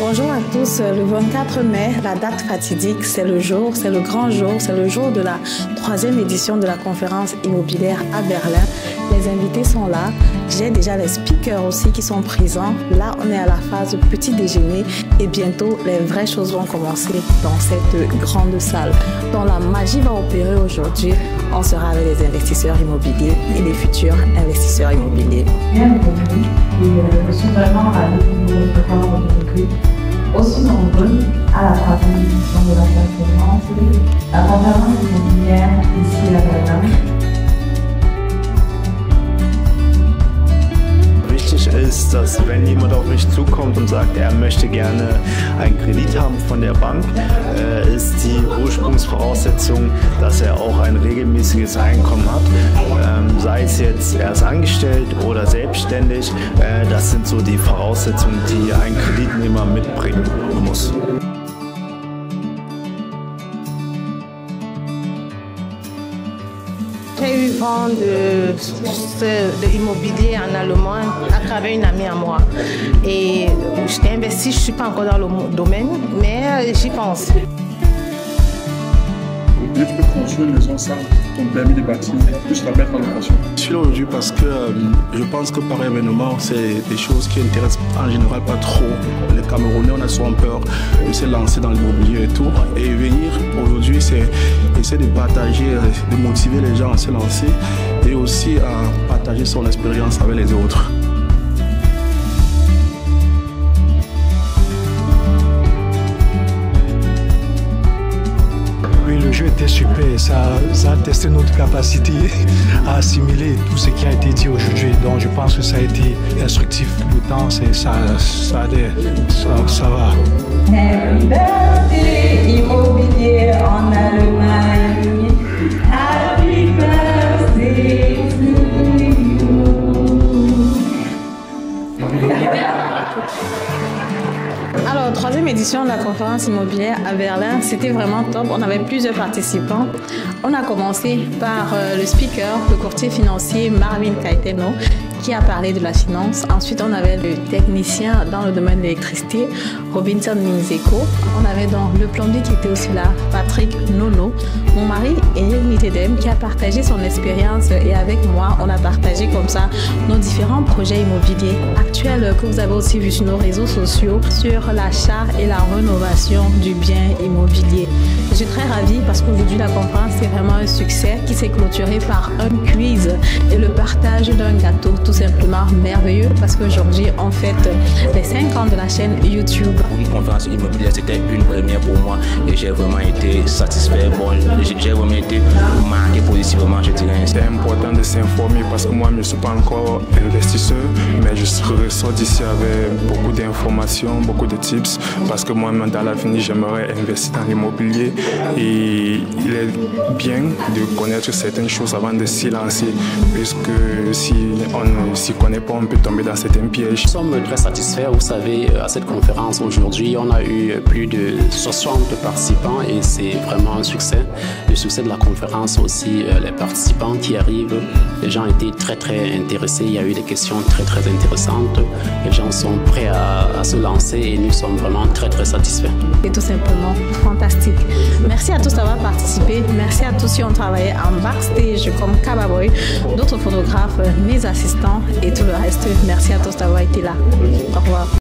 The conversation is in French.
Bonjour à tous, le 24 mai, la date fatidique, c'est le jour, c'est le grand jour, c'est le jour de la 3e édition de la conférence immobilière à Berlin. Les invités sont là, j'ai déjà les speakers aussi qui sont présents. Là, on est à la phase petit déjeuner et bientôt, les vraies choses vont commencer dans cette grande salle. Donc la magie va opérer aujourd'hui. On sera avec les investisseurs immobiliers et les futurs investisseurs immobiliers. Bienvenue et je suis vraiment ravie de vous recevoir aujourd'hui, aussi nombreux à la 3e édition de la conférence. La conférence immobilière ici à Berlin. Wichtig ist, dass wenn jemand auf mich zukommt und sagt, er möchte gerne einen Kredit haben von der Bank, ist die Ursprungsvoraussetzung, dass er auch ein regelmäßiges Einkommen hat. Sei es jetzt erst angestellt oder selbstständig, das sind so die Voraussetzungen, die ein Kreditnehmer mitbringen muss. J'ai eu vent de l'immobilier en Allemagne à travers une amie à moi. Et j'étais investie, je ne suis pas encore dans le domaine, mais j'y pense. Je peux construire une maison sans ton permis de bâtir, juste la mettre en location. Je suis là aujourd'hui parce que je pense que par événement, c'est des choses qui intéressent en général pas trop les Camerounais. On a souvent peur de se lancer dans l'immobilier et tout. Et venir aujourd'hui, c'est essayer de partager, de motiver les gens à se lancer et aussi à partager son expérience avec les autres. Oui, le jeu était super, ça a testé notre capacité à assimiler tout ce qui a été dit aujourd'hui. Donc je pense que ça a été instructif. Le temps, ça va. Happy birthday immobilier en Allemagne. Happy birthday to you. Alors, 3e édition de la conférence immobilière à Berlin, c'était vraiment top. On avait plusieurs participants. On a commencé par le speaker, le courtier financier Marvin Caetano, qui a parlé de la finance. Ensuite, on avait le technicien dans le domaine de l'électricité, Robinson Minzeko. On avait donc le plombier qui était aussi là, Patrick Nono. Mon mari, Eric Mitedem, qui a partagé son expérience et avec moi, on a partagé comme ça nos différents projets immobiliers actuels que vous avez aussi vus sur nos réseaux sociaux, sur l'achat et la rénovation du bien immobilier. Je suis très ravie parce qu'aujourd'hui, la conférence, c'est vraiment un succès qui s'est clôturé par un quiz et le partage d'un gâteau tout simplement merveilleux parce qu'aujourd'hui, on fête les 5 ans de la chaîne YouTube. Une conférence immobilière, c'était une première pour moi et j'ai vraiment été satisfait. Bon, j'ai vraiment été marqué positivement, je dirais. C'est important de s'informer parce que moi, je ne suis pas encore investisseur, mais je ressors d'ici avec beaucoup d'informations, beaucoup de tips parce que moi-même, dans l'avenir, j'aimerais investir dans l'immobilier et il est bien de connaître certaines choses avant de s'y lancer puisque si on ne s'y connaît pas, on peut tomber dans certains pièges. Nous sommes très satisfaits. Vous savez, à cette conférence aujourd'hui, on a eu plus de 60 participants et c'est vraiment un succès. Le succès de la conférence aussi, les participants qui arrivent, les gens étaient très intéressés. Il y a eu des questions très intéressantes. Les gens sont prêts à se lancer et nous sommes vraiment très satisfaits. C'est tout simplement fantastique. Merci à tous d'avoir participé. Merci à tous qui ont travaillé en backstage comme Kababoy, d'autres photographes, mes assistants et tout le reste. Merci à tous d'avoir été là. Au revoir.